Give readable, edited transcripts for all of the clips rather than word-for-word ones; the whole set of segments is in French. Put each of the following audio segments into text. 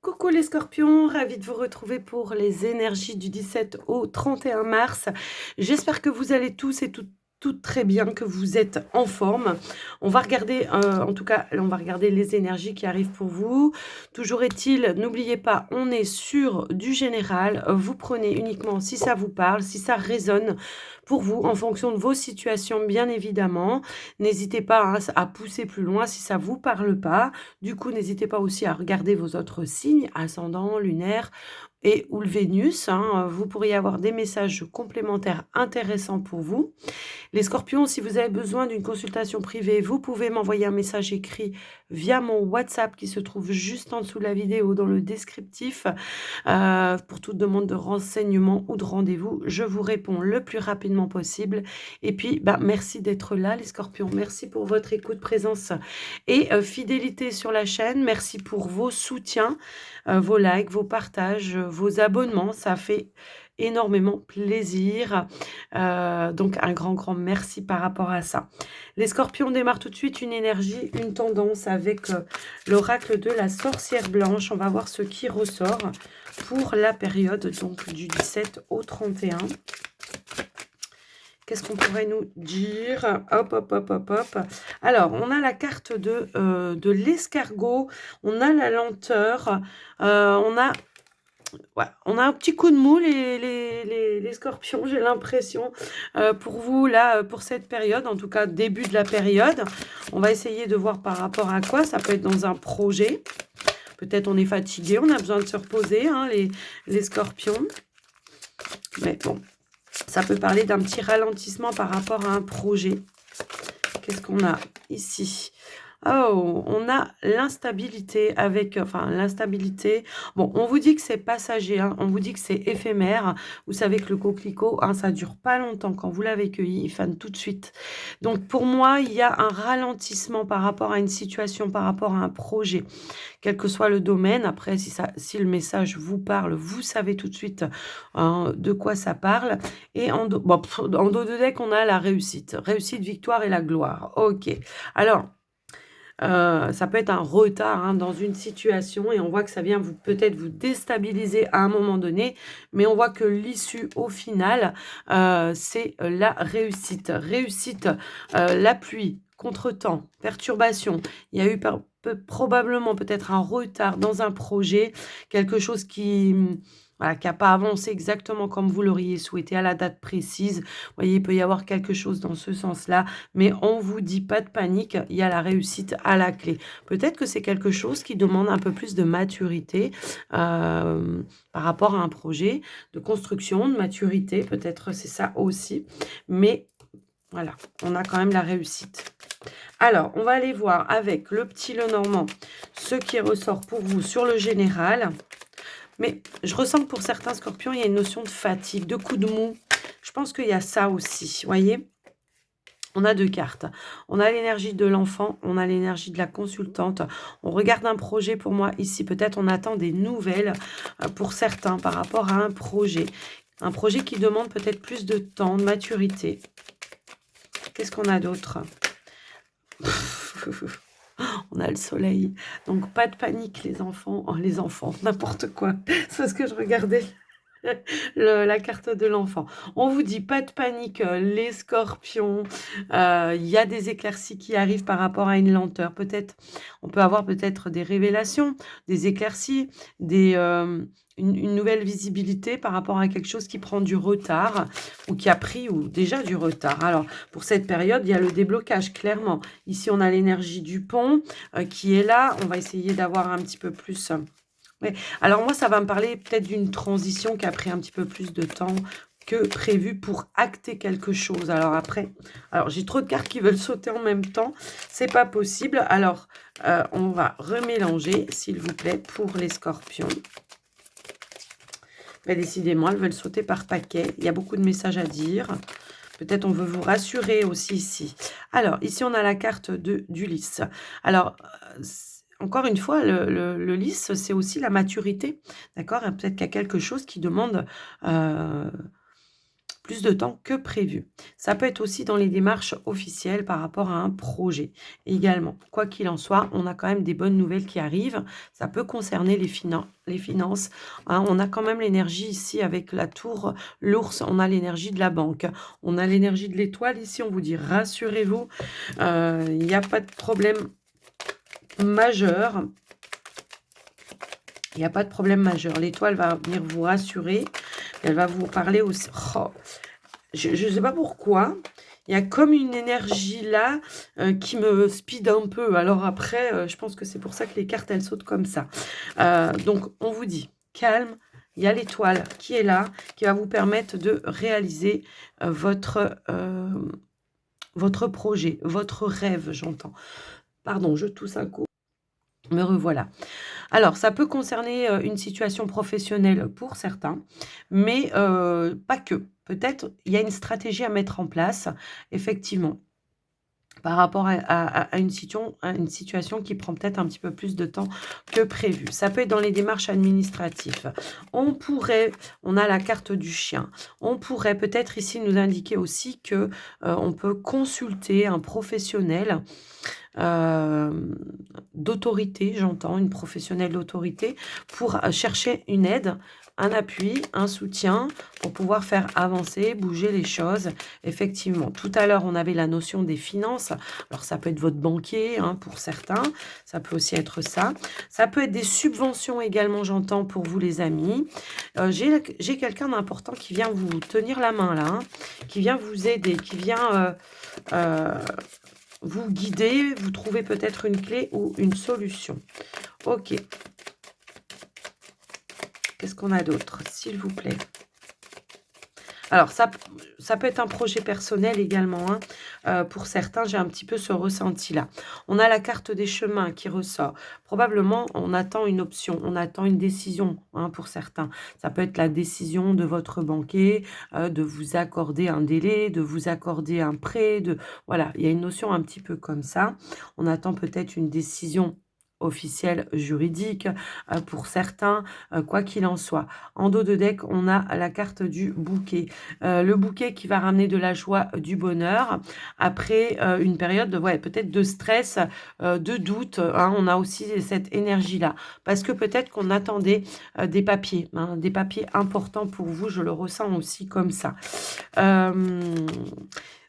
Coucou les scorpions, ravie de vous retrouver pour les énergies du 17 au 31 mars. J'espère que vous allez tous et toutes très bien, que vous êtes en forme. On va regarder, en tout cas, on va regarder les énergies qui arrivent pour vous. Toujours est-il, n'oubliez pas, on est sur du général. Vous prenez uniquement si ça vous parle, si ça résonne pour vous, en fonction de vos situations, bien évidemment. N'hésitez pas hein, à pousser plus loin si ça vous parle pas. Du coup, n'hésitez pas aussi à regarder vos autres signes, ascendant, lunaire et ou le Vénus. Vous pourriez avoir des messages complémentaires intéressants pour vous. Les scorpions, si vous avez besoin d'une consultation privée, vous pouvez m'envoyer un message écrit via mon WhatsApp qui se trouve juste en dessous de la vidéo dans le descriptif. Pour toute demande de renseignement ou de rendez-vous, je vous réponds le plus rapidement possible. Et puis, merci d'être là les scorpions. Merci pour votre écoute, présence et fidélité sur la chaîne. Merci pour vos soutiens, vos likes, vos partages, vos abonnements. Ça fait énormément plaisir. Donc un grand merci par rapport à ça. Les scorpions démarrent tout de suite une énergie, une tendance avec l'oracle de la sorcière blanche. On va voir ce qui ressort pour la période donc du 17 au 31. Qu'est-ce qu'on pourrait nous dire? Hop. Alors, on a la carte de l'escargot, on a la lenteur, on a un petit coup de mou, les scorpions, j'ai l'impression, pour vous, là, pour cette période, en tout cas, début de la période. On va essayer de voir par rapport à quoi. Ça peut être dans un projet. Peut-être on est fatigué, on a besoin de se reposer, hein, les scorpions. Mais bon, ça peut parler d'un petit ralentissement par rapport à un projet. Qu'est-ce qu'on a ici? Oh, on a l'instabilité avec, l'instabilité. Bon, on vous dit que c'est passager, hein, on vous dit que c'est éphémère. Vous savez que le coquelicot, hein, ça dure pas longtemps. Quand vous l'avez cueilli, il fane tout de suite. Donc, pour moi, il y a un ralentissement par rapport à une situation, par rapport à un projet, quel que soit le domaine. Après, si le message vous parle, vous savez tout de suite hein, de quoi ça parle. Et en dos de deck, on a la réussite. Réussite, victoire et la gloire. Ok. Alors, ça peut être un retard hein, dans une situation et on voit que ça vient peut-être vous déstabiliser à un moment donné, mais on voit que l'issue au final, c'est la réussite. Réussite, la pluie, contretemps, perturbation. Il y a eu probablement peut-être un retard dans un projet, quelque chose qui... Voilà, qui n'a pas avancé exactement comme vous l'auriez souhaité à la date précise. Vous voyez, il peut y avoir quelque chose dans ce sens-là, mais on vous dit pas de panique, il y a la réussite à la clé. Peut-être que c'est quelque chose qui demande un peu plus de maturité par rapport à un projet de construction, de maturité, peut-être c'est ça aussi, mais voilà, on a quand même la réussite. Alors, on va aller voir avec le petit Lenormand ce qui ressort pour vous sur le général. Mais je ressens que pour certains scorpions, il y a une notion de fatigue, de coup de mou. Je pense qu'il y a ça aussi, vous voyez? On a 2 cartes. On a l'énergie de l'enfant, on a l'énergie de la consultante. On regarde un projet pour moi ici. Peut-être on attend des nouvelles pour certains par rapport à un projet. Un projet qui demande peut-être plus de temps, de maturité. Qu'est-ce qu'on a d'autre? On a le soleil. Donc, pas de panique, les enfants. Oh, les enfants, n'importe quoi. C'est parce que je regardais la carte de l'enfant. On vous dit pas de panique, les scorpions. Il y a des éclaircies qui arrivent par rapport à une lenteur. Peut-être, on peut avoir peut-être des révélations, des éclaircies, une nouvelle visibilité par rapport à quelque chose qui prend du retard ou qui a pris ou déjà du retard. Alors, pour cette période, il y a le déblocage, clairement. Ici, on a l'énergie du pont qui est là. On va essayer d'avoir un petit peu plus... Ouais. Alors moi, ça va me parler peut-être d'une transition qui a pris un petit peu plus de temps que prévu pour acter quelque chose. Alors après, j'ai trop de cartes qui veulent sauter en même temps. C'est pas possible. Alors, on va remélanger, s'il vous plaît, pour les scorpions. Décidément, elles veulent sauter par paquet. Il y a beaucoup de messages à dire. Peut-être on veut vous rassurer aussi ici. Alors, ici, on a la carte d'Ulysse. Alors, encore une fois, le lys, c'est aussi la maturité, d'accord? Peut-être qu'il y a quelque chose qui demande plus de temps que prévu. Ça peut être aussi dans les démarches officielles par rapport à un projet également. Quoi qu'il en soit, on a quand même des bonnes nouvelles qui arrivent. Ça peut concerner les finances, hein. On a quand même l'énergie ici avec la tour, l'ours, on a l'énergie de la banque, on a l'énergie de l'étoile ici, on vous dit rassurez-vous, il n'y a pas de problème majeur. Il n'y a pas de problème majeur. L'étoile va venir vous rassurer. Elle va vous parler aussi. Oh, je ne sais pas pourquoi. Il y a comme une énergie là qui me speed un peu. Alors après, je pense que c'est pour ça que les cartes, elles sautent comme ça. Donc, on vous dit, calme. Il y a l'étoile qui est là, qui va vous permettre de réaliser votre projet, votre rêve, j'entends. Pardon, je tousse un coup. Me revoilà. Alors, ça peut concerner une situation professionnelle pour certains, mais pas que. Peut-être il y a une stratégie à mettre en place, effectivement, par rapport à une situation qui prend peut-être un petit peu plus de temps que prévu. Ça peut être dans les démarches administratives. On a la carte du chien. On pourrait peut-être ici nous indiquer aussi que on peut consulter un professionnel d'autorité, j'entends, une professionnelle d'autorité, pour chercher une aide, un appui, un soutien, pour pouvoir faire avancer, bouger les choses. Effectivement, tout à l'heure, on avait la notion des finances. Alors, ça peut être votre banquier, hein, pour certains. Ça peut aussi être ça. Ça peut être des subventions également, j'entends, pour vous, les amis. J'ai quelqu'un d'important qui vient vous tenir la main, là, hein, qui vient vous aider, qui vient vous guider, vous trouvez peut-être une clé ou une solution. Ok. Qu'est-ce qu'on a d'autre, s'il vous plaît? Alors, ça peut être un projet personnel également, hein. Pour certains, j'ai un petit peu ce ressenti-là. On a la carte des chemins qui ressort. Probablement, on attend une option, on attend une décision, hein, pour certains. Ça peut être la décision de votre banquier, de vous accorder un délai, de vous accorder un prêt. Voilà, il y a une notion un petit peu comme ça. On attend peut-être une décision officielle juridique pour certains, quoi qu'il en soit. En dos de deck, on a la carte du bouquet. Le bouquet qui va ramener de la joie, du bonheur, après une période de, ouais, peut-être de stress, de doute, hein. On a aussi cette énergie-là. Parce que peut-être qu'on attendait des papiers, hein, des papiers importants pour vous, je le ressens aussi comme ça.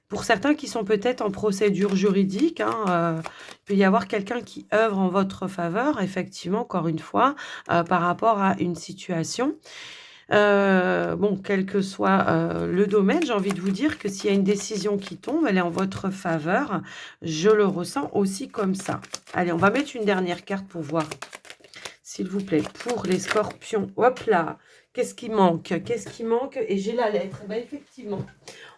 Pour certains qui sont peut-être en procédure juridique, hein, il peut y avoir quelqu'un qui œuvre en votre faveur, effectivement, encore une fois, par rapport à une situation. Bon, quel que soit, le domaine, j'ai envie de vous dire que s'il y a une décision qui tombe, elle est en votre faveur. Je le ressens aussi comme ça. Allez, on va mettre une dernière carte pour voir, s'il vous plaît, pour les scorpions. Hop là! Qu'est-ce qui manque? Qu'est-ce qui manque? Et j'ai la lettre. Eh ben, effectivement,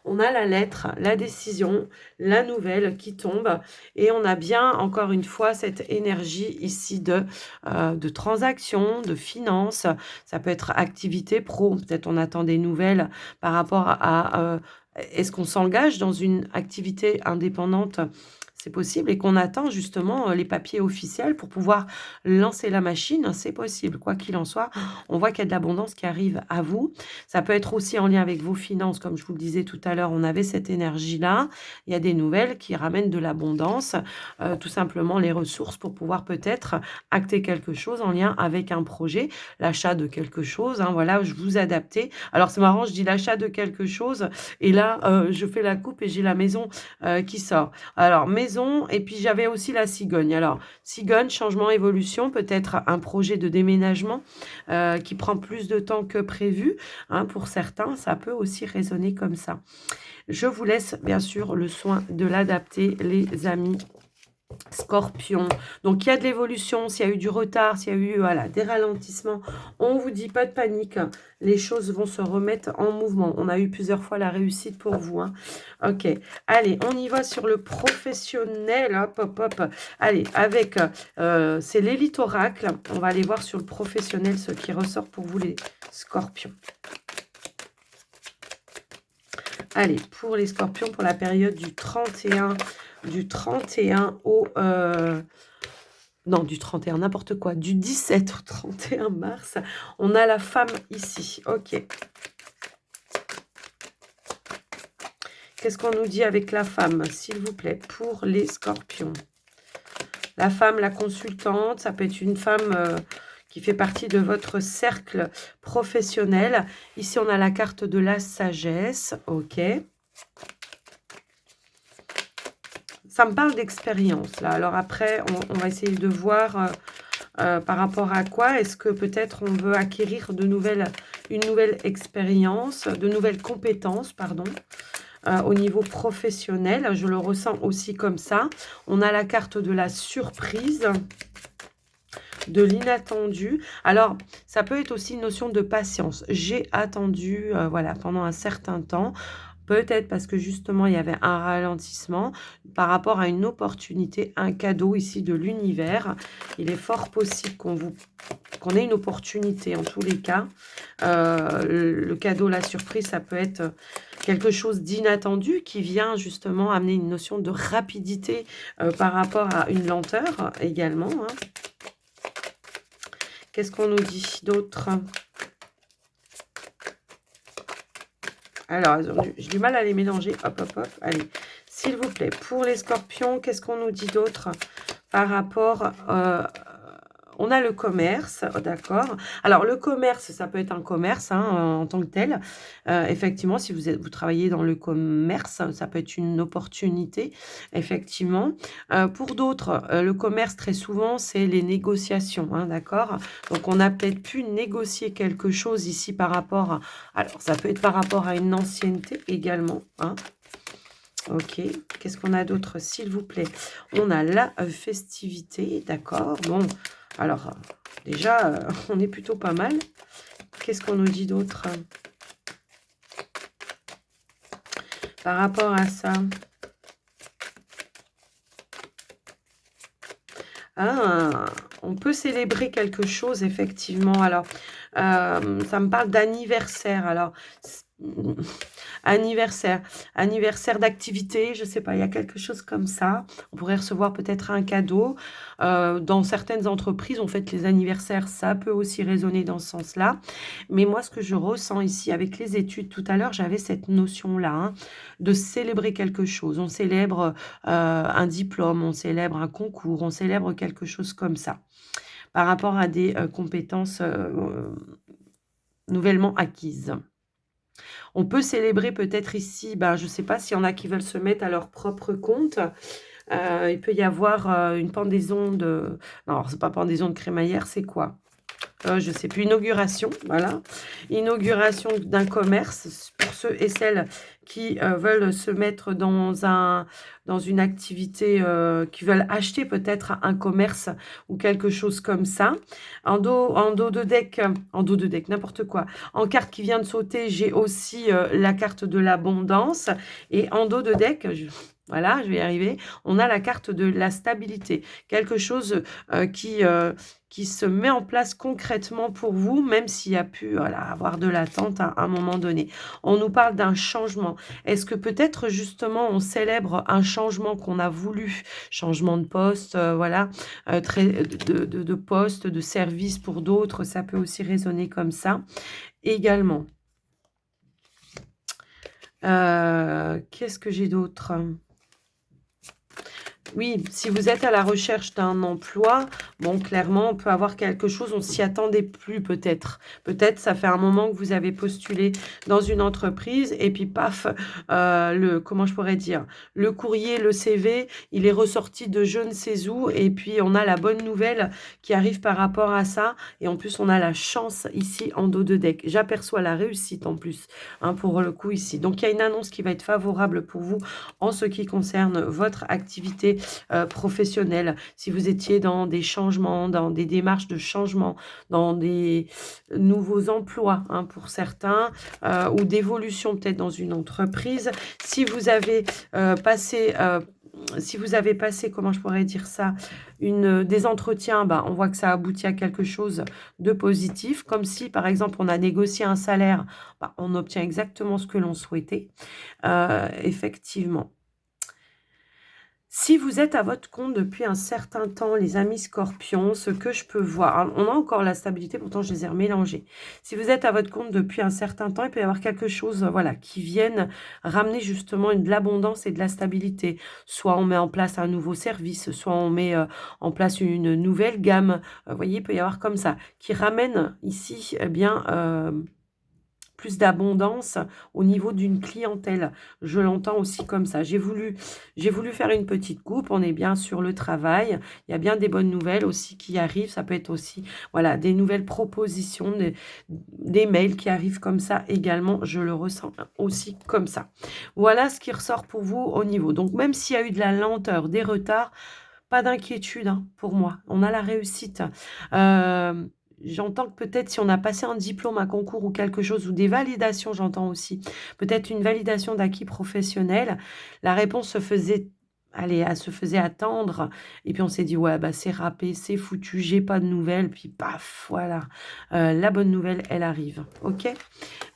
on a la lettre, la décision, la nouvelle qui tombe. Et on a bien, encore une fois, cette énergie ici de transaction, de finance. Ça peut être activité pro. Peut-être on attend des nouvelles par rapport à est-ce qu'on s'engage dans une activité indépendante? C'est possible et qu'on attend justement les papiers officiels pour pouvoir lancer la machine, c'est possible. Quoi qu'il en soit, on voit qu'il y a de l'abondance qui arrive à vous. Ça peut être aussi en lien avec vos finances, comme je vous le disais tout à l'heure, on avait cette énergie-là. Il y a des nouvelles qui ramènent de l'abondance, tout simplement les ressources pour pouvoir peut-être acter quelque chose en lien avec un projet, l'achat de quelque chose, hein, voilà, je vous adaptez. Alors c'est marrant, je dis l'achat de quelque chose et là, je fais la coupe et j'ai la maison qui sort. Alors maison et puis j'avais aussi la cigogne. Alors cigogne, changement, évolution, peut-être un projet de déménagement qui prend plus de temps que prévu, hein, pour certains, ça peut aussi résonner comme ça. Je vous laisse bien sûr le soin de l'adapter, les amis. Scorpion, donc il y a de l'évolution, s'il y a eu du retard, s'il y a eu voilà, des ralentissements, on vous dit pas de panique, les choses vont se remettre en mouvement. On a eu plusieurs fois la réussite pour vous, hein. Ok, allez, on y va sur le professionnel, hop, hop, hop. Allez, avec, c'est l'élite oracle, on va aller voir sur le professionnel ce qui ressort pour vous les scorpions. Allez, pour les scorpions, pour la période du 31 au... non, du 31, n'importe quoi. Du 17 au 31 mars, on a la femme ici. Ok. Qu'est-ce qu'on nous dit avec la femme, s'il vous plaît, pour les scorpions? La femme, la consultante, ça peut être une femme qui fait partie de votre cercle professionnel. Ici, on a la carte de la sagesse. Ok. Ça me parle d'expérience, là. Alors après, on va essayer de voir par rapport à quoi. Est-ce que peut-être on veut acquérir une nouvelle expérience, de nouvelles compétences, pardon. Au niveau professionnel, je le ressens aussi comme ça. On a la carte de la surprise, de l'inattendu. Alors, ça peut être aussi une notion de patience. J'ai attendu, voilà, pendant un certain temps. Peut-être parce que justement, il y avait un ralentissement par rapport à une opportunité, un cadeau ici de l'univers. Il est fort possible qu'on ait une opportunité en tous les cas. Le cadeau, la surprise, ça peut être quelque chose d'inattendu qui vient justement amener une notion de rapidité par rapport à une lenteur également. Hein. Qu'est-ce qu'on nous dit d'autre? Alors, j'ai du mal à les mélanger. Hop, hop, hop. Allez, s'il vous plaît, pour les scorpions, qu'est-ce qu'on nous dit d'autre par rapport... on a le commerce, d'accord. Alors, le commerce, ça peut être un commerce hein, en tant que tel. Effectivement, si vous travaillez dans le commerce, ça peut être une opportunité, effectivement. Pour d'autres, le commerce, très souvent, c'est les négociations, hein, d'accord. Donc, on a peut-être pu négocier quelque chose ici par rapport à... Alors, ça peut être par rapport à une ancienneté également, hein. Ok, qu'est-ce qu'on a d'autre, s'il vous plaît? On a la festivité, d'accord. Bon, alors, déjà, on est plutôt pas mal. Qu'est-ce qu'on nous dit d'autre par rapport à ça? Ah, on peut célébrer quelque chose, effectivement. Alors, ça me parle d'anniversaire. Alors, anniversaire d'activité, je sais pas, il y a quelque chose comme ça. On pourrait recevoir peut-être un cadeau. Dans certaines entreprises, on fête les anniversaires, ça peut aussi résonner dans ce sens-là. Mais moi, ce que je ressens ici avec les études, tout à l'heure, j'avais cette notion-là, hein, de célébrer quelque chose. On célèbre un diplôme, on célèbre un concours, on célèbre quelque chose comme ça, par rapport à des compétences nouvellement acquises. On peut célébrer peut-être ici, ben, je ne sais pas s'il y en a qui veulent se mettre à leur propre compte. Il peut y avoir une pendaison de... Non, c'est pas pendaison de crémaillère, c'est quoi? Je ne sais plus, inauguration, voilà. Inauguration d'un commerce pour ceux et celles qui veulent se mettre dans une activité, qui veulent acheter peut-être un commerce ou quelque chose comme ça. En dos de deck, n'importe quoi. En carte qui vient de sauter, j'ai aussi la carte de l'abondance. Et en dos de deck, voilà, je vais y arriver, on a la carte de la stabilité. Quelque chose qui se met en place concrètement pour vous, même s'il y a pu avoir de l'attente à un moment donné. On nous parle d'un changement. Est-ce que peut-être justement on célèbre un changement qu'on a voulu, changement de poste, voilà, de poste, de service pour d'autres, ça peut aussi résonner comme ça également. Qu'est-ce que j'ai d'autre ? Oui, si vous êtes à la recherche d'un emploi, bon, clairement, on peut avoir quelque chose, on s'y attendait plus peut-être. Peut-être ça fait un moment que vous avez postulé dans une entreprise et puis paf, comment je pourrais dire, le courrier, le CV, il est ressorti de je ne sais où et puis on a la bonne nouvelle qui arrive par rapport à ça et en plus on a la chance ici en dos de deck. J'aperçois la réussite en plus, hein, pour le coup ici. Donc il y a une annonce qui va être favorable pour vous en ce qui concerne votre activité professionnelle. Si vous étiez dans des changements, dans des démarches de changement, dans des nouveaux emplois hein, pour certains, ou d'évolution peut-être dans une entreprise. Si vous avez passé... comment je pourrais dire ça, des entretiens, ben, on voit que ça aboutit à quelque chose de positif, comme si, par exemple, on a négocié un salaire, ben, on obtient exactement ce que l'on souhaitait, effectivement. Si vous êtes à votre compte depuis un certain temps, les amis scorpions, ce que je peux voir, alors, on a encore la stabilité, pourtant je les ai remélangés. Si vous êtes à votre compte depuis un certain temps, il peut y avoir quelque chose voilà, qui vienne ramener justement de l'abondance et de la stabilité. Soit on met en place un nouveau service, soit on met en place une nouvelle gamme. Vous voyez, il peut y avoir comme ça, qui ramène ici eh bien, plus d'abondance au niveau d'une clientèle. Je l'entends aussi comme ça. J'ai voulu faire une petite coupe. On est bien sur le travail. Il y a bien des bonnes nouvelles aussi qui arrivent. Ça peut être aussi voilà, des nouvelles propositions, des mails qui arrivent comme ça également. Je le ressens aussi comme ça. Voilà ce qui ressort pour vous au niveau. Donc même s'il y a eu de la lenteur, des retards, pas d'inquiétude hein, pour moi. On a la réussite. Euh, J'entends que peut-être si on a passé un diplôme, un concours ou quelque chose, ou des validations, j'entends aussi, peut-être une validation d'acquis professionnel, la réponse se faisait, allez, elle se faisait attendre, et puis on s'est dit, ouais, bah c'est râpé, c'est foutu, j'ai pas de nouvelles, puis paf, voilà, la bonne nouvelle, elle arrive, ok?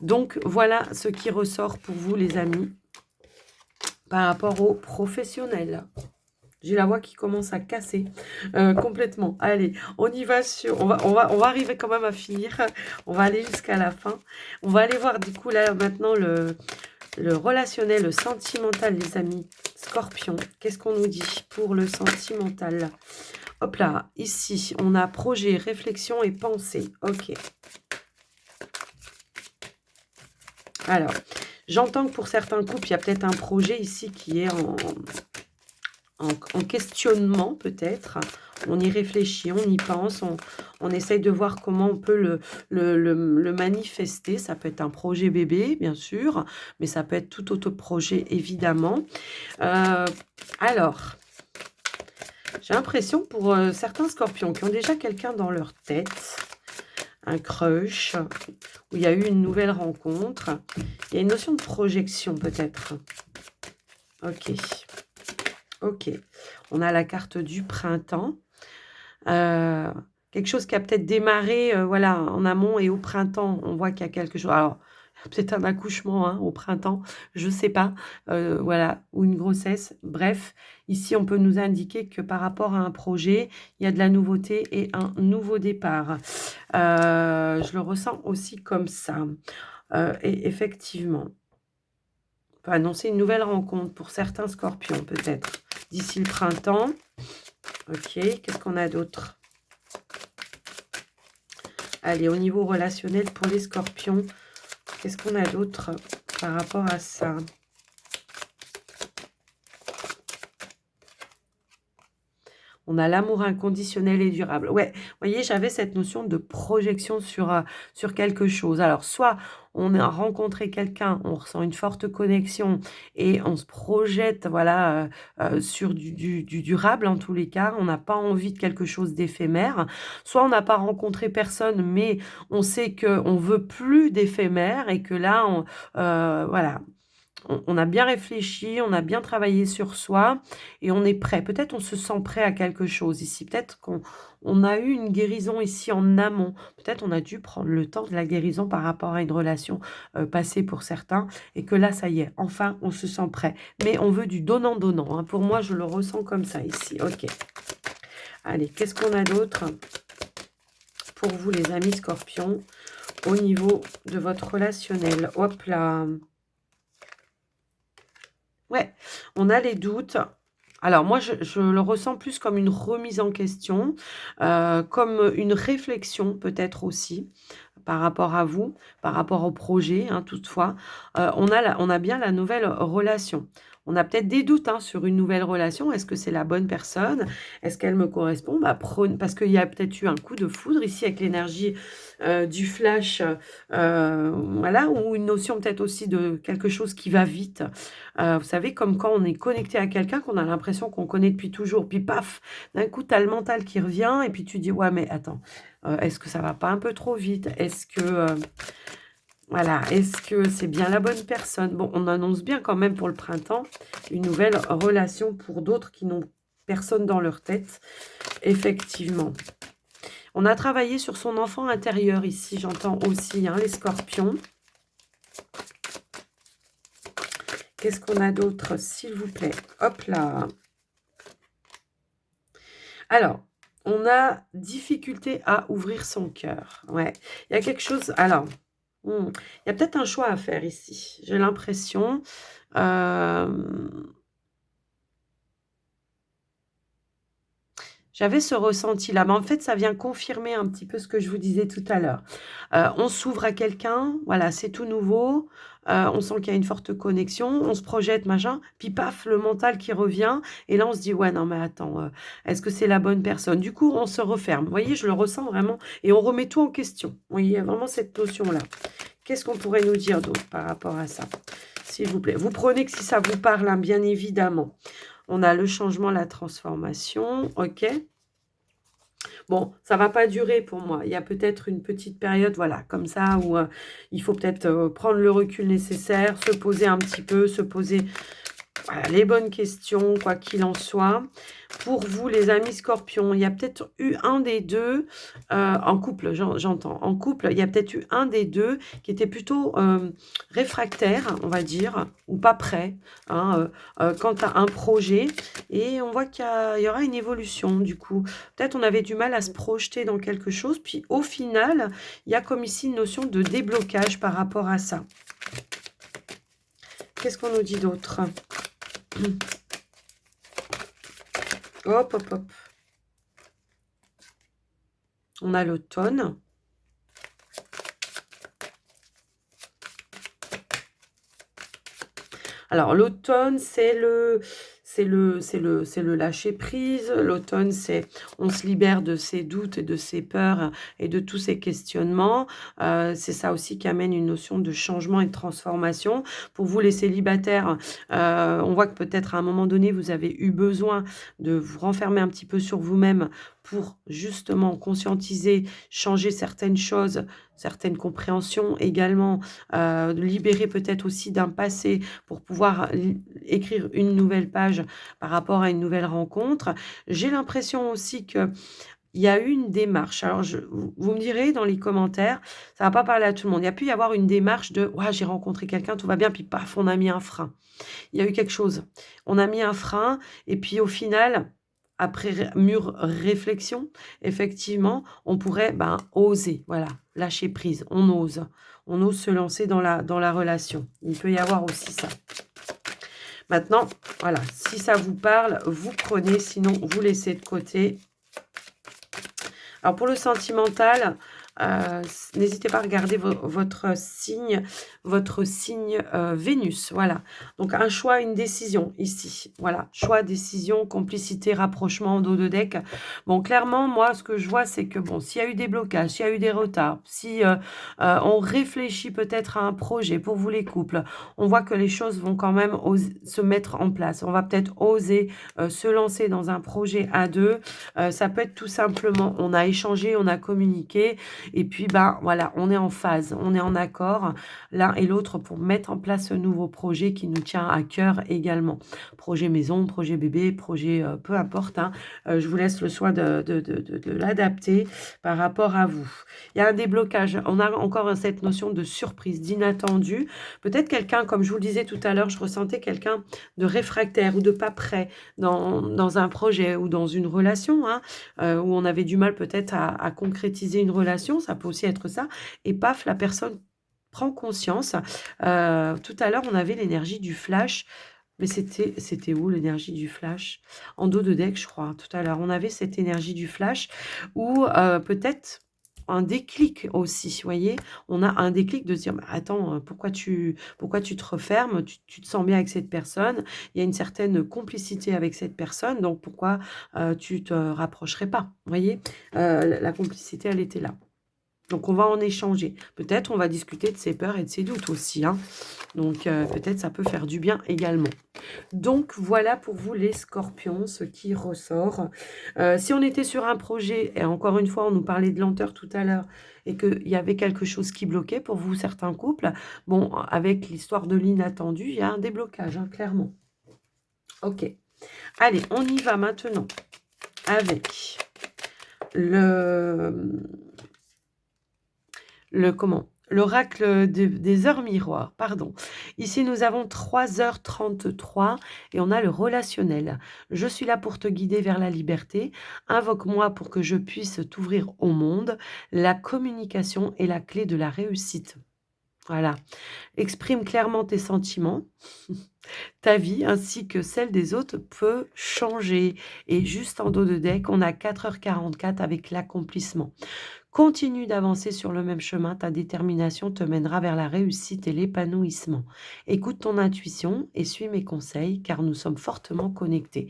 Donc voilà ce qui ressort pour vous, les amis, par rapport aux professionnels. J'ai la voix qui commence à casser complètement. Allez, on y va sur... on va arriver quand même à finir. On va aller jusqu'à la fin. On va aller voir du coup là maintenant le relationnel, le sentimental, les amis. Scorpion, qu'est-ce qu'on nous dit pour le sentimental? Hop là, ici, on a projet, réflexion et pensée. Ok. Alors, j'entends que pour certains couples, il y a peut-être un projet ici qui est en questionnement peut-être. On y réfléchit, on y pense, on essaye de voir comment on peut le manifester. Ça peut être un projet bébé, bien sûr, mais ça peut être tout autre projet, évidemment. Alors, j'ai l'impression pour certains scorpions qui ont déjà quelqu'un dans leur tête, un crush, où il y a eu une nouvelle rencontre, il y a une notion de projection peut-être. Ok. Ok, on a la carte du printemps. Quelque chose qui a peut-être démarré voilà, en amont et au printemps, on voit qu'il y a quelque chose. Alors, peut-être un accouchement hein, au printemps, je ne sais pas, voilà, ou une grossesse. Bref, ici, on peut nous indiquer que par rapport à un projet, il y a de la nouveauté et un nouveau départ. Je le ressens aussi comme ça. Et effectivement, on peut annoncer une nouvelle rencontre pour certains scorpions, peut-être. D'ici le printemps. Ok, qu'est-ce qu'on a d'autre? Allez, au niveau relationnel pour les scorpions, qu'est-ce qu'on a d'autre par rapport à ça? On a l'amour inconditionnel et durable. Ouais, vous voyez, j'avais cette notion de projection sur quelque chose. Alors, soit on a rencontré quelqu'un, on ressent une forte connexion et on se projette voilà, sur du durable en tous les cas. On n'a pas envie de quelque chose d'éphémère. Soit on n'a pas rencontré personne, mais on sait qu'on veut plus d'éphémère et que là, voilà, on a bien réfléchi, on a bien travaillé sur soi et on est prêt. Peut-être on se sent prêt à quelque chose ici. Peut-être qu'on a eu une guérison ici en amont. Peut-être on a dû prendre le temps de la guérison par rapport à une relation passée pour certains et que là, ça y est, enfin, on se sent prêt. Mais on veut du donnant-donnant. Hein. Pour moi, je le ressens comme ça ici. Ok. Allez, qu'est-ce qu'on a d'autre pour vous, les amis scorpions, au niveau de votre relationnel? Hop là. Ouais, on a les doutes. Alors moi, je le ressens plus comme une remise en question, comme une réflexion peut-être aussi par rapport à vous, par rapport au projet, hein, toutefois. On a bien la nouvelle relation. On a peut-être des doutes hein, sur une nouvelle relation. Est-ce que c'est la bonne personne? Est-ce qu'elle me correspond? Bah, parce qu'il y a peut-être eu un coup de foudre ici avec l'énergie du flash, voilà, ou une notion peut-être aussi de quelque chose qui va vite. Vous savez, comme quand on est connecté à quelqu'un qu'on a l'impression qu'on connaît depuis toujours, puis paf, d'un coup, tu as le mental qui revient, et puis tu dis, ouais, mais attends, est-ce que ça va pas un peu trop vite? Est-ce que, voilà, est-ce que c'est bien la bonne personne? Bon, on annonce bien quand même pour le printemps une nouvelle relation pour d'autres qui n'ont personne dans leur tête, effectivement. On a travaillé sur son enfant intérieur ici, j'entends aussi, hein, les scorpions. Qu'est-ce qu'on a d'autre, s'il vous plaît? Hop là. Alors, on a difficulté à ouvrir son cœur. Ouais, il y a quelque chose alors, il y a peut-être un choix à faire ici. J'ai l'impression, hem J'avais ce ressenti-là, mais en fait, ça vient confirmer un petit peu ce que je vous disais tout à l'heure. On s'ouvre à quelqu'un, voilà, c'est tout nouveau, on sent qu'il y a une forte connexion, on se projette, machin, puis paf, le mental qui revient et là, on se dit: «Ouais, non, mais attends, est-ce que c'est la bonne personne?» Du coup, on se referme. Vous voyez, je le ressens vraiment et on remet tout en question. Vous voyez, il y a vraiment cette notion-là. Qu'est-ce qu'on pourrait nous dire d'autre par rapport à ça? S'il vous plaît. Vous prenez que si ça vous parle, hein, bien évidemment. On a le changement, la transformation, OK. Bon, ça va pas durer pour moi. Il y a peut-être une petite période, voilà, comme ça, où il faut peut-être prendre le recul nécessaire, se poser un petit peu, se poser voilà, les bonnes questions, quoi qu'il en soit. Pour vous, les amis scorpions, il y a peut-être eu un des deux, en couple, j'entends, en couple, il y a peut-être eu un des deux qui était plutôt réfractaire, on va dire, ou pas prêt, hein, quant à un projet. Et on voit il y aura une évolution, du coup. Peut-être on avait du mal à se projeter dans quelque chose, puis au final, il y a comme ici une notion de déblocage par rapport à ça. Qu'est-ce qu'on nous dit d'autre? Hop, hop, hop. On a l'automne. Alors l'automne, c'est le lâcher prise. L'automne, c'est on se libère de ses doutes et de ses peurs et de tous ces questionnements. C'est ça aussi qui amène une notion de changement et de transformation. Pour vous les célibataires, on voit que peut-être à un moment donné, vous avez eu besoin de vous renfermer un petit peu sur vous-même pour justement conscientiser, changer certaines choses, certaines compréhensions également, libérer peut-être aussi d'un passé pour pouvoir écrire une nouvelle page par rapport à une nouvelle rencontre. J'ai l'impression aussi qu'il y a eu une démarche. Alors, vous me direz dans les commentaires, ça va pas parler à tout le monde. Il y a pu y avoir une démarche de ouais, j'ai rencontré quelqu'un, tout va bien, puis paf, on a mis un frein. Il y a eu quelque chose. On a mis un frein, et puis au final, après mûre réflexion, effectivement, on pourrait ben, oser, voilà, lâcher prise. On ose. On ose se lancer dans la relation. Il peut y avoir aussi ça. Maintenant, voilà, si ça vous parle, vous prenez, sinon vous laissez de côté. Alors pour le sentimental, n'hésitez pas à regarder votre signe Vénus, voilà. Donc un choix, une décision ici, voilà. Choix, décision, complicité, rapprochement, dos de deck. Bon, clairement, moi, ce que je vois, c'est que bon, s'il y a eu des blocages, s'il y a eu des retards, si on réfléchit peut-être à un projet pour vous les couples, on voit que les choses vont quand même se mettre en place. On va peut-être oser se lancer dans un projet à deux. Ça peut être tout simplement, on a échangé, on a communiqué, et puis ben voilà, on est en phase, on est en accord l'un et l'autre pour mettre en place ce nouveau projet qui nous tient à cœur également. Projet maison, projet bébé, projet peu importe, hein. Je vous laisse le soin de l'adapter par rapport à vous. Il y a un déblocage, on a encore cette notion de surprise, d'inattendu. Peut-être quelqu'un, comme je vous le disais tout à l'heure, je ressentais quelqu'un de réfractaire ou de pas prêt dans un projet ou dans une relation, hein, où on avait du mal peut-être à concrétiser une relation, ça peut aussi être ça, et paf, la personne prend conscience. Tout à l'heure, on avait l'énergie du flash, mais c'était où l'énergie du flash? En dos de deck, je crois, tout à l'heure. On avait cette énergie du flash ou peut-être un déclic aussi, vous voyez? On a un déclic de se dire: «Mais attends, pourquoi tu te refermes? Tu te sens bien avec cette personne, il y a une certaine complicité avec cette personne, donc pourquoi, tu te rapprocherais pas?» Vous voyez? La complicité, elle était là. Donc on va en échanger. Peut-être on va discuter de ses peurs et de ses doutes aussi, hein. Donc peut-être ça peut faire du bien également. Donc voilà pour vous les scorpions, ce qui ressort. Si on était sur un projet, et encore une fois, on nous parlait de lenteur tout à l'heure, et qu'il y avait quelque chose qui bloquait pour vous, certains couples, bon, avec l'histoire de l'inattendu, il y a un déblocage, hein, clairement. Ok. Allez, on y va maintenant avec le comment? l'oracle des heures miroirs, pardon. Ici, nous avons 3h33 et on a le relationnel. Je suis là pour te guider vers la liberté. Invoque-moi pour que je puisse t'ouvrir au monde. La communication est la clé de la réussite. Voilà. Exprime clairement tes sentiments. Ta vie ainsi que celle des autres peut changer. Et juste en dos de deck, on a 4h44 avec l'accomplissement. Continue d'avancer sur le même chemin, ta détermination te mènera vers la réussite et l'épanouissement. Écoute ton intuition et suis mes conseils car nous sommes fortement connectés.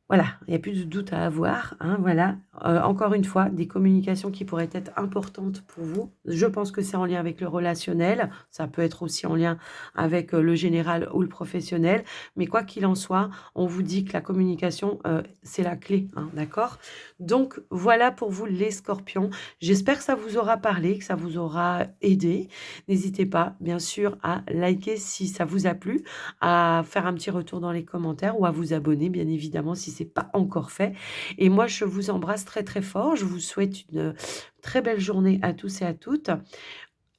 Voilà, il n'y a plus de doute à avoir, hein, voilà. Encore une fois, des communications qui pourraient être importantes pour vous. Je pense que c'est en lien avec le relationnel, ça peut être aussi en lien avec, le général ou le professionnel, mais quoi qu'il en soit, on vous dit que la communication, c'est la clé, hein, d'accord? Donc voilà pour vous les scorpions. J'espère que ça vous aura parlé, que ça vous aura aidé. N'hésitez pas, bien sûr, à liker si ça vous a plu, à faire un petit retour dans les commentaires ou à vous abonner, bien évidemment, si c'est pas encore fait. Et moi, je vous embrasse très, très fort. Je vous souhaite une très belle journée à tous et à toutes.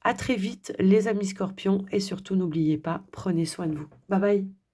À très vite, les amis scorpions. Et surtout, n'oubliez pas, prenez soin de vous. Bye bye.